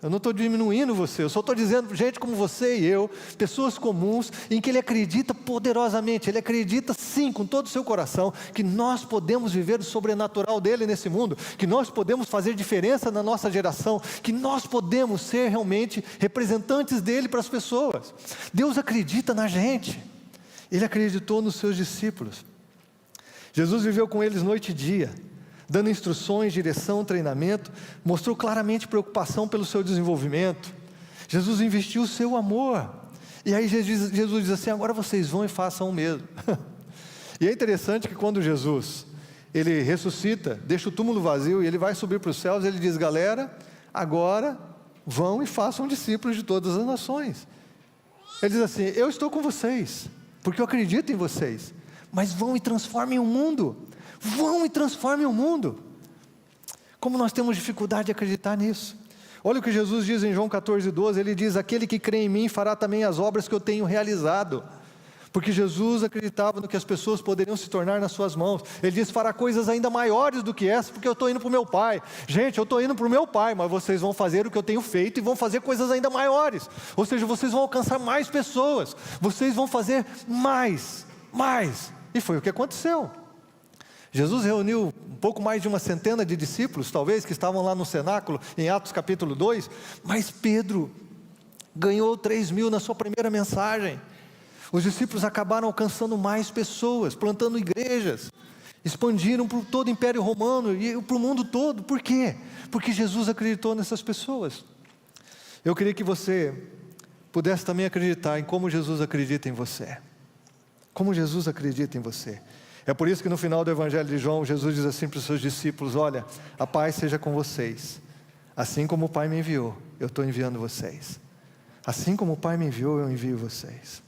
[SPEAKER 1] Eu não estou diminuindo você, eu só estou dizendo gente como você e eu, pessoas comuns, em que Ele acredita poderosamente, Ele acredita sim, com todo o seu coração, que nós podemos viver o sobrenatural dEle nesse mundo, que nós podemos fazer diferença na nossa geração, que nós podemos ser realmente representantes dEle para as pessoas. Deus acredita na gente, Ele acreditou nos seus discípulos. Jesus viveu com eles noite e dia, dando instruções, direção, treinamento, mostrou claramente preocupação pelo seu desenvolvimento. Jesus investiu o seu amor. E aí Jesus diz assim, agora vocês vão e façam o mesmo. E é interessante que quando Jesus, Ele ressuscita, deixa o túmulo vazio e Ele vai subir para os céus, Ele diz, galera, agora vão e façam discípulos de todas as nações. Ele diz assim, eu estou com vocês, porque eu acredito em vocês, mas vão e transformem o mundo. Vão e transformem o mundo. Como nós temos dificuldade de acreditar nisso. Olha o que Jesus diz em João 14, 12, Ele diz, aquele que crê em mim fará também as obras que eu tenho realizado, Porque Jesus acreditava no que as pessoas poderiam se tornar nas suas mãos. Ele disse: fará coisas ainda maiores do que essa, porque eu estou indo para o meu Pai. Gente, eu estou indo para o meu Pai, mas vocês vão fazer o que eu tenho feito e vão fazer coisas ainda maiores. Ou seja, vocês vão alcançar mais pessoas, vocês vão fazer mais. E foi o que aconteceu. Jesus reuniu um pouco mais de uma centena de discípulos, talvez, que estavam lá no cenáculo, em Atos capítulo 2, mas Pedro ganhou 3.000 na sua primeira mensagem. Os discípulos acabaram alcançando mais pessoas, plantando igrejas, expandiram por todo o Império Romano e para o mundo todo. Por quê? Porque Jesus acreditou nessas pessoas. Eu queria que você pudesse também acreditar em como Jesus acredita em você. Como Jesus acredita em você. É por isso que no final do Evangelho de João, Jesus diz assim para os seus discípulos: olha, a paz seja com vocês. Assim como o Pai me enviou, eu estou enviando vocês. Assim como o Pai me enviou, eu envio vocês.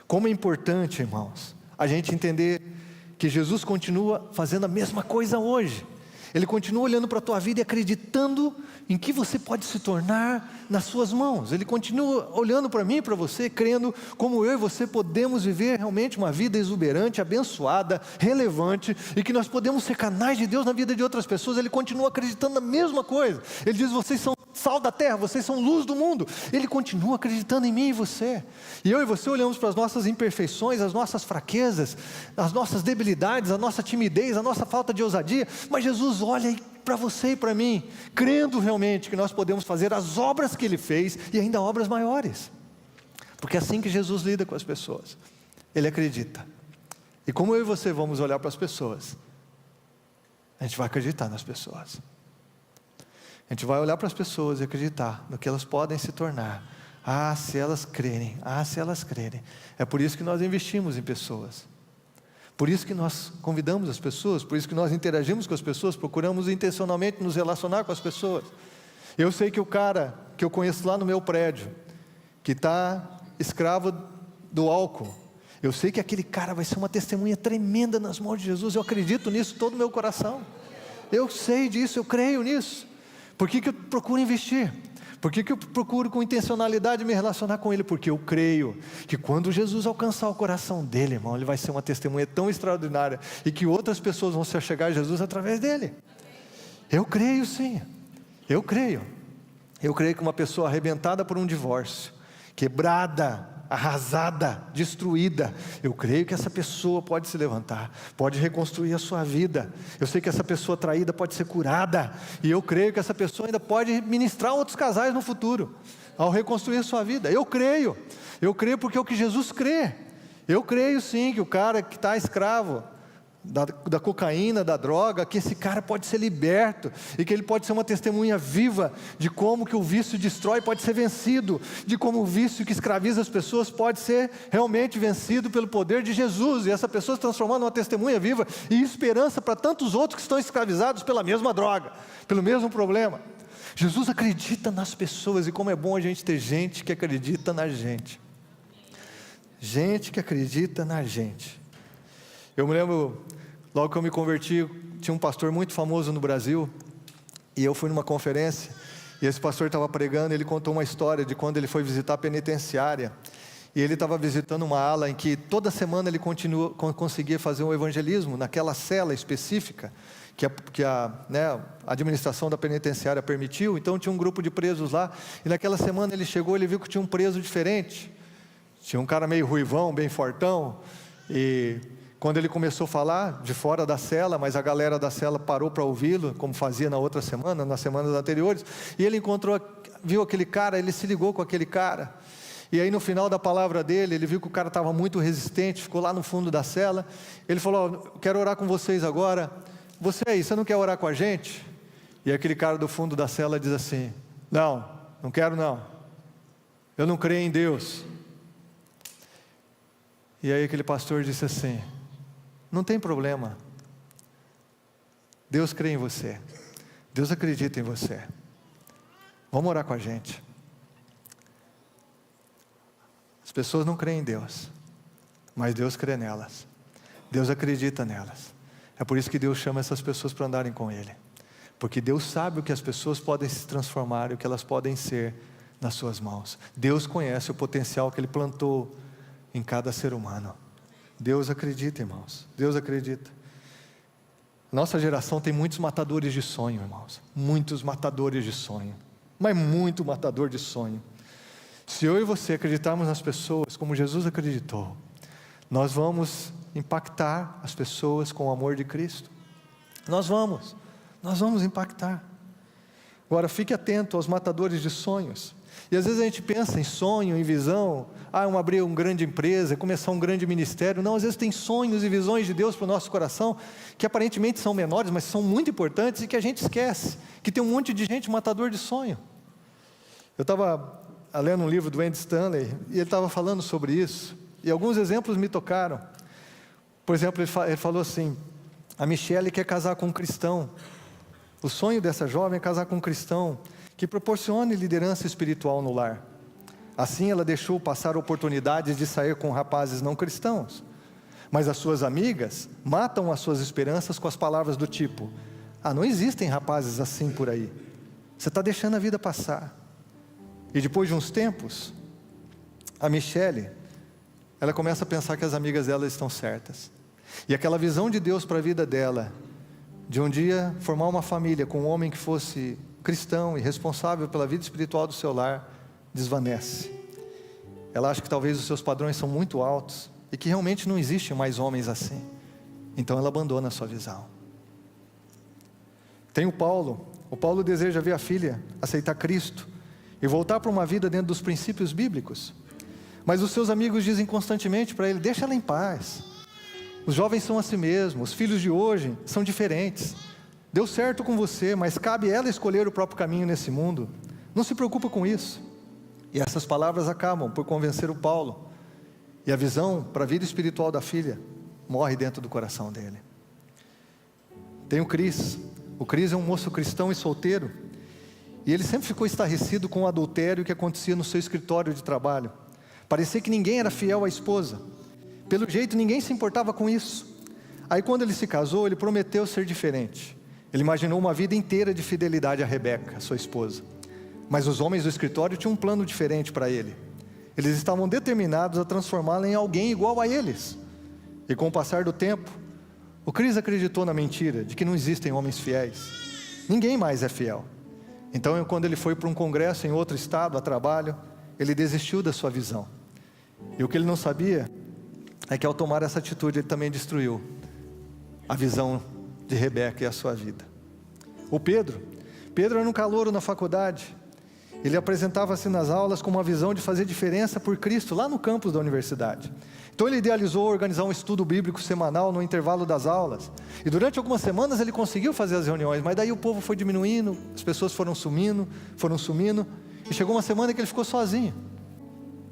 [SPEAKER 1] Como é importante, irmãos, a gente entender que Jesus continua fazendo a mesma coisa hoje. Ele continua olhando para a tua vida e acreditando em que você pode se tornar nas suas mãos. Ele continua olhando para mim e para você, crendo como eu e você podemos viver realmente uma vida exuberante, abençoada, relevante, e que nós podemos ser canais de Deus na vida de outras pessoas. Ele continua acreditando na mesma coisa. Ele diz: vocês são sal da terra, vocês são luz do mundo. Ele continua acreditando em mim e você. E eu e você olhamos para as nossas imperfeições, as nossas fraquezas, as nossas debilidades, a nossa timidez, a nossa falta de ousadia, mas Jesus olha para você e para mim, crendo realmente que nós podemos fazer as obras que Ele fez e ainda obras maiores. Porque é assim que Jesus lida com as pessoas. Ele acredita. E como eu e você vamos olhar para as pessoas, a gente vai acreditar nas pessoas. A gente vai olhar para as pessoas e acreditar no que elas podem se tornar. Se elas crerem, se elas crerem. É por isso que nós investimos em pessoas. Por isso que nós convidamos as pessoas, por isso que nós interagimos com as pessoas, procuramos intencionalmente nos relacionar com as pessoas. Eu sei que o cara que eu conheço lá no meu prédio, que está escravo do álcool, eu sei que aquele cara vai ser uma testemunha tremenda nas mãos de Jesus. Eu acredito nisso todo o meu coração. Eu sei disso, eu creio nisso. Por que eu procuro investir? Por que eu procuro com intencionalidade me relacionar com Ele? Porque eu creio que quando Jesus alcançar o coração dele, irmão, ele vai ser uma testemunha tão extraordinária, e que outras pessoas vão se achegar a Jesus através dele. Eu creio sim, eu creio que uma pessoa arrebentada por um divórcio, quebrada, arrasada, destruída, eu creio que essa pessoa pode se levantar, pode reconstruir a sua vida. Eu sei que essa pessoa traída pode ser curada, e eu creio que essa pessoa ainda pode ministrar outros casais no futuro, ao reconstruir a sua vida. Eu creio porque é o que Jesus crê. Eu creio sim que o cara que está escravo da cocaína, da droga, que esse cara pode ser liberto, e que ele pode ser uma testemunha viva de como que o vício destrói pode ser vencido, de como o vício que escraviza as pessoas pode ser realmente vencido pelo poder de Jesus, e essa pessoa se transformando numa testemunha viva e esperança para tantos outros que estão escravizados pela mesma droga, pelo mesmo problema. Jesus acredita nas pessoas, e como é bom a gente ter gente que acredita na gente. Gente que acredita na gente. Eu me lembro, logo que eu me converti, tinha um pastor muito famoso no Brasil, e eu fui numa conferência, e esse pastor estava pregando, e ele contou uma história de quando ele foi visitar a penitenciária, e ele estava visitando uma ala em que toda semana ele conseguia fazer um evangelismo, naquela cela específica, que a administração da penitenciária permitiu. Então tinha um grupo de presos lá, e naquela semana ele chegou, ele viu que tinha um preso diferente, tinha um cara meio ruivão, bem fortão, e quando ele começou a falar de fora da cela, mas a galera da cela parou para ouvi-lo, como fazia na outra semana, nas semanas anteriores, e ele viu aquele cara, ele se ligou com aquele cara, e aí no final da palavra dele, ele viu que o cara estava muito resistente, ficou lá no fundo da cela, ele falou: quero orar com vocês agora, você não quer orar com a gente? E aquele cara do fundo da cela diz assim: não quero não, eu não creio em Deus. E aí aquele pastor disse assim: não tem problema, Deus crê em você, Deus acredita em você, vamos orar com a gente. As pessoas não creem em Deus, mas Deus crê nelas, Deus acredita nelas. É por isso que Deus chama essas pessoas para andarem com Ele, porque Deus sabe o que as pessoas podem se transformar e o que elas podem ser nas suas mãos. Deus conhece o potencial que Ele plantou em cada ser humano. Deus acredita, irmãos. Deus acredita. Nossa geração tem muitos matadores de sonho, irmãos. Muitos matadores de sonho. Mas muito matador de sonho. Se eu e você acreditarmos nas pessoas como Jesus acreditou, nós vamos impactar as pessoas com o amor de Cristo. Nós vamos impactar. Agora, fique atento aos matadores de sonhos. E às vezes a gente pensa em sonho, em visão, abrir uma grande empresa, começar um grande ministério. Não, às vezes tem sonhos e visões de Deus para o nosso coração, que aparentemente são menores, mas são muito importantes e que a gente esquece, que tem um monte de gente matador de sonho. Eu estava lendo um livro do Andy Stanley, e ele estava falando sobre isso, e alguns exemplos me tocaram. Por exemplo, ele falou assim: a Michelle quer casar com um cristão. O sonho dessa jovem é casar com um cristão que proporcione liderança espiritual no lar. Assim ela deixou passar oportunidades de sair com rapazes não cristãos. Mas as suas amigas matam as suas esperanças com as palavras do tipo: não existem rapazes assim por aí. Você está deixando a vida passar. E depois de uns tempos, a Michelle, ela começa a pensar que as amigas dela estão certas. E aquela visão de Deus para a vida dela, de um dia formar uma família com um homem que fosse cristão e responsável pela vida espiritual do seu lar, desvanece. Ela acha que talvez os seus padrões são muito altos e que realmente não existem mais homens assim. Então ela abandona a sua visão. Tem o Paulo deseja ver a filha aceitar Cristo e voltar para uma vida dentro dos princípios bíblicos. Mas os seus amigos dizem constantemente para ele: deixa ela em paz. Os jovens são assim mesmo, os filhos de hoje são diferentes. Deu certo com você, mas cabe ela escolher o próprio caminho nesse mundo. Não se preocupa com isso. E essas palavras acabam por convencer o Paulo. E a visão para a vida espiritual da filha morre dentro do coração dele. Tem o Cris. O Cris é um moço cristão e solteiro. E ele sempre ficou estarrecido com o adultério que acontecia no seu escritório de trabalho. Parecia que ninguém era fiel à esposa. Pelo jeito, ninguém se importava com isso. Aí quando ele se casou, ele prometeu ser diferente. Ele imaginou uma vida inteira de fidelidade a Rebeca, sua esposa. Mas os homens do escritório tinham um plano diferente para ele. Eles estavam determinados a transformá-la em alguém igual a eles. E com o passar do tempo, o Cris acreditou na mentira de que não existem homens fiéis. Ninguém mais é fiel. Então, quando ele foi para um congresso em outro estado, a trabalho, ele desistiu da sua visão. E o que ele não sabia é que ao tomar essa atitude, ele também destruiu a visão de Rebeca e a sua vida. O Pedro era um calouro na faculdade. Ele apresentava-se nas aulas com uma visão de fazer diferença por Cristo, lá no campus da universidade. Então ele idealizou organizar um estudo bíblico semanal no intervalo das aulas. E durante algumas semanas ele conseguiu fazer as reuniões, mas daí o povo foi diminuindo, as pessoas foram sumindo, e chegou uma semana que ele ficou sozinho.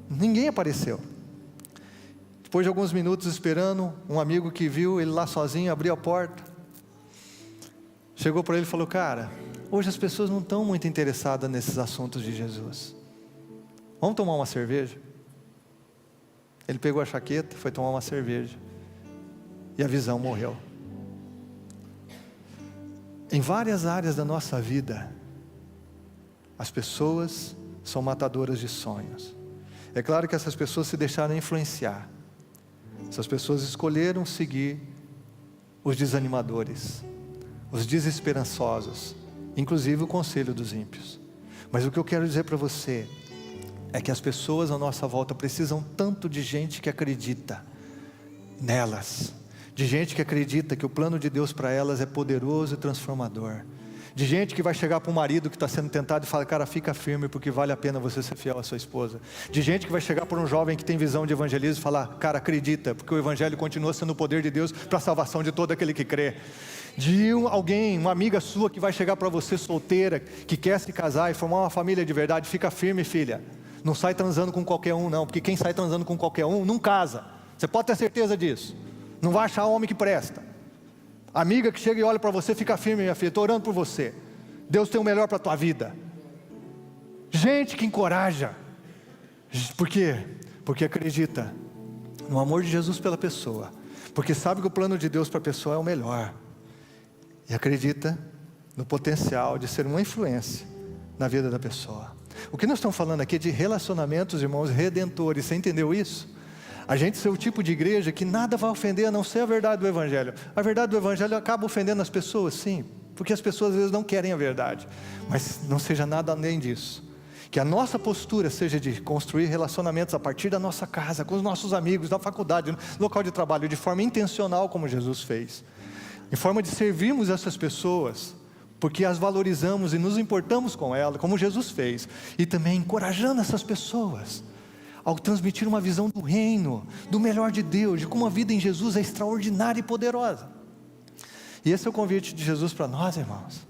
[SPEAKER 1] Ninguém apareceu. Depois de alguns minutos esperando, um amigo que viu ele lá sozinho, abriu a porta, chegou para ele e falou: cara, hoje as pessoas não estão muito interessadas nesses assuntos de Jesus. Vamos tomar uma cerveja? Ele pegou a chaqueta, foi tomar uma cerveja. E a visão morreu. Em várias áreas da nossa vida, as pessoas são matadoras de sonhos. É claro que essas pessoas se deixaram influenciar. Essas pessoas escolheram seguir os desanimadores, os desesperançosos, inclusive o conselho dos ímpios. Mas o que eu quero dizer para você é que as pessoas à nossa volta precisam tanto de gente que acredita nelas, de gente que acredita que o plano de Deus para elas é poderoso e transformador, de gente que vai chegar para um marido que está sendo tentado e fala: cara, fica firme porque vale a pena você ser fiel à sua esposa. De gente que vai chegar para um jovem que tem visão de evangelismo e falar: cara, acredita, porque o evangelho continua sendo o poder de Deus para a salvação de todo aquele que crê. De alguém, uma amiga sua que vai chegar para você solteira, que quer se casar e formar uma família de verdade: fica firme, filha, não sai transando com qualquer um não, porque quem sai transando com qualquer um não casa, você pode ter certeza disso, não vai achar homem que presta. Amiga que chega e olha para você: fica firme, minha filha, estou orando por você, Deus tem o melhor para a tua vida. Gente que encoraja. Por quê? Porque acredita no amor de Jesus pela pessoa, porque sabe que o plano de Deus para a pessoa é o melhor, e acredita no potencial de ser uma influência na vida da pessoa. O que nós estamos falando aqui é de relacionamentos, irmãos, redentores. Você entendeu isso? A gente ser o tipo de igreja que nada vai ofender a não ser a verdade do Evangelho. A verdade do Evangelho acaba ofendendo as pessoas, sim, porque as pessoas às vezes não querem a verdade, mas não seja nada além disso. Que a nossa postura seja de construir relacionamentos a partir da nossa casa, com os nossos amigos, na faculdade, no local de trabalho, de forma intencional, como Jesus fez, em forma de servirmos essas pessoas, porque as valorizamos e nos importamos com elas, como Jesus fez, e também encorajando essas pessoas, ao transmitir uma visão do reino, do melhor de Deus, de como a vida em Jesus é extraordinária e poderosa. E esse é o convite de Jesus para nós, irmãos,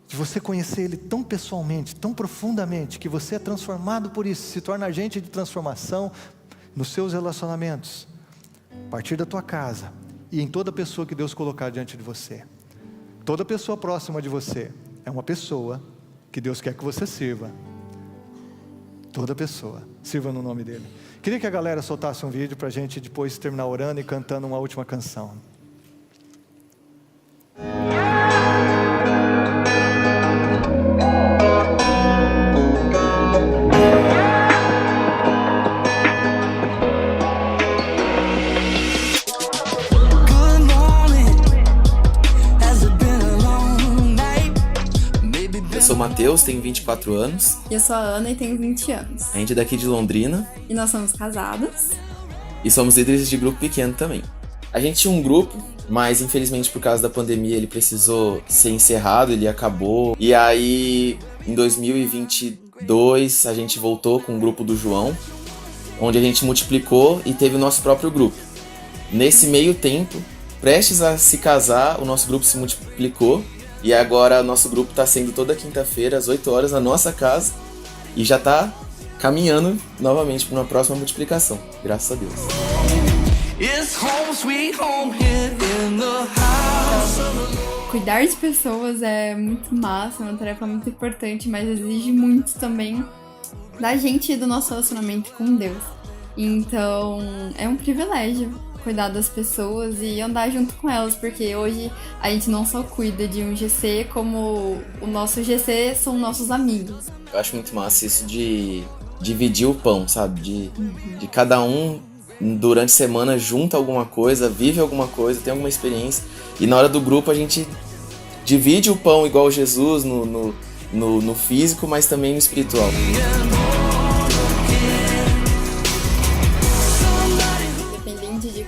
[SPEAKER 1] de você conhecer Ele tão pessoalmente, tão profundamente, que você é transformado por isso, se torna agente de transformação nos seus relacionamentos, a partir da tua casa, e em toda pessoa que Deus colocar diante de você. Toda pessoa próxima de você é uma pessoa que Deus quer que você sirva. Toda pessoa, sirva no nome dEle. Queria que a galera soltasse um vídeo para a gente depois terminar orando e cantando uma última canção.
[SPEAKER 2] Eu sou o Matheus, tenho 24 anos.
[SPEAKER 3] E eu sou a Ana e tenho 20 anos.
[SPEAKER 2] A gente é daqui de Londrina.
[SPEAKER 3] E nós somos casados.
[SPEAKER 2] E somos líderes de grupo pequeno também. A gente tinha um grupo, mas infelizmente por causa da pandemia ele precisou ser encerrado, ele acabou. E aí, em 2022, a gente voltou com o grupo do João, onde a gente multiplicou e teve o nosso próprio grupo. Nesse meio tempo, prestes a se casar, o nosso grupo se multiplicou. E agora nosso grupo está sendo toda quinta-feira, às 8 horas, na nossa casa. E já está caminhando novamente para uma próxima multiplicação. Graças a Deus.
[SPEAKER 3] Cuidar de pessoas é muito massa, é uma tarefa muito importante, mas exige muito também da gente e do nosso relacionamento com Deus. Então, é um privilégio cuidar das pessoas e andar junto com elas, porque hoje a gente não só cuida de um GC, como o nosso GC são nossos amigos.
[SPEAKER 2] Eu acho muito massa isso de dividir o pão, sabe? De cada um, durante a semana, junta alguma coisa, vive alguma coisa, tem alguma experiência. E na hora do grupo a gente divide o pão igual Jesus no físico, mas também no espiritual.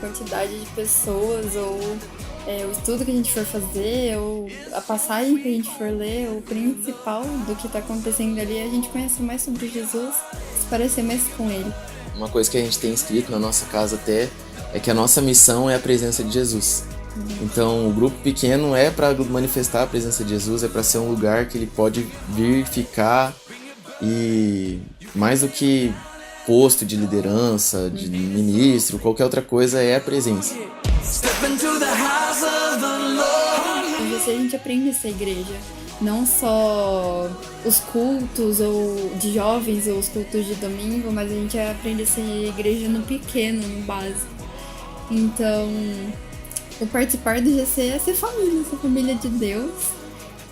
[SPEAKER 3] Quantidade de pessoas, ou o estudo que a gente for fazer, ou a passagem que a gente for ler, o principal do que está acontecendo ali é a gente conhecer mais sobre Jesus, se parecer mais com Ele.
[SPEAKER 2] Uma coisa que a gente tem escrito na nossa casa até é que a nossa missão é a presença de Jesus. Então o grupo pequeno é para manifestar a presença de Jesus, é para ser um lugar que ele pode vir, ficar, e mais do que posto de liderança, de ministro, qualquer outra coisa, é a presença.
[SPEAKER 3] E assim a gente aprende essa igreja, não só os cultos ou de jovens ou os cultos de domingo, mas a gente aprende essa igreja no pequeno, no básico. Então, o participar do GC é ser família de Deus.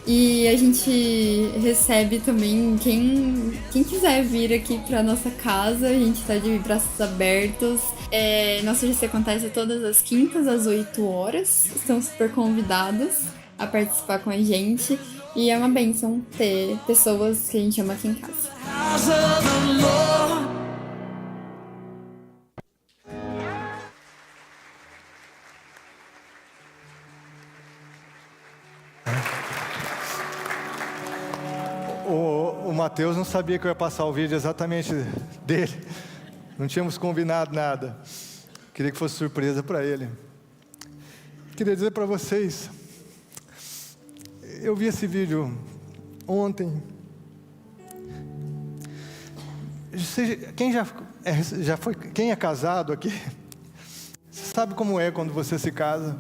[SPEAKER 3] E a gente recebe também quem quiser vir aqui pra nossa casa, a gente tá de braços abertos. Nosso GC acontece todas as quintas, às 8 horas. Estão super convidados a participar com a gente. E é uma bênção ter pessoas que a gente ama aqui em casa.
[SPEAKER 1] O Matheus não sabia que eu ia passar o vídeo exatamente dele. Não tínhamos combinado nada. Queria que fosse surpresa para ele. Queria dizer para vocês, eu vi esse vídeo ontem. Quem é casado aqui, sabe como é quando você se casa.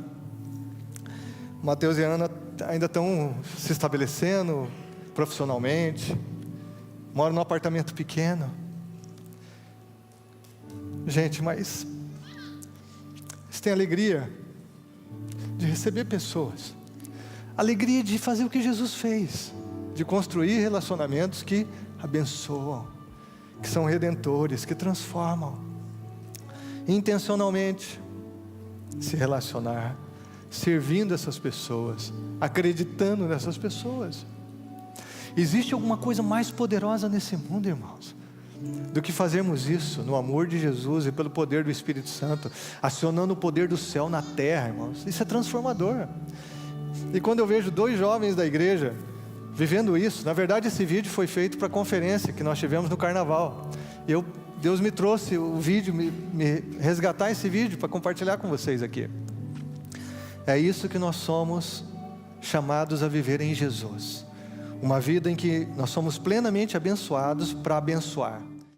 [SPEAKER 1] Matheus e Ana ainda estão se estabelecendo profissionalmente, moram num apartamento pequeno. Gente, mas eles têm alegria de receber pessoas, alegria de fazer o que Jesus fez, de construir relacionamentos que abençoam, que são redentores, que transformam. intencionalmente se relacionar, servindo essas pessoas, acreditando nessas pessoas. Existe alguma coisa mais poderosa nesse mundo, irmãos, do que fazermos isso no amor de Jesus e pelo poder do Espírito Santo, acionando o poder do céu na terra, irmãos. Isso é transformador. E quando eu vejo 2 jovens da igreja vivendo isso, na verdade esse vídeo foi feito para a conferência que nós tivemos no carnaval. Deus me trouxe o vídeo, me resgatar esse vídeo para compartilhar com vocês aqui. É isso que nós somos chamados a viver em Jesus. Uma vida em que nós somos plenamente abençoados para abençoar.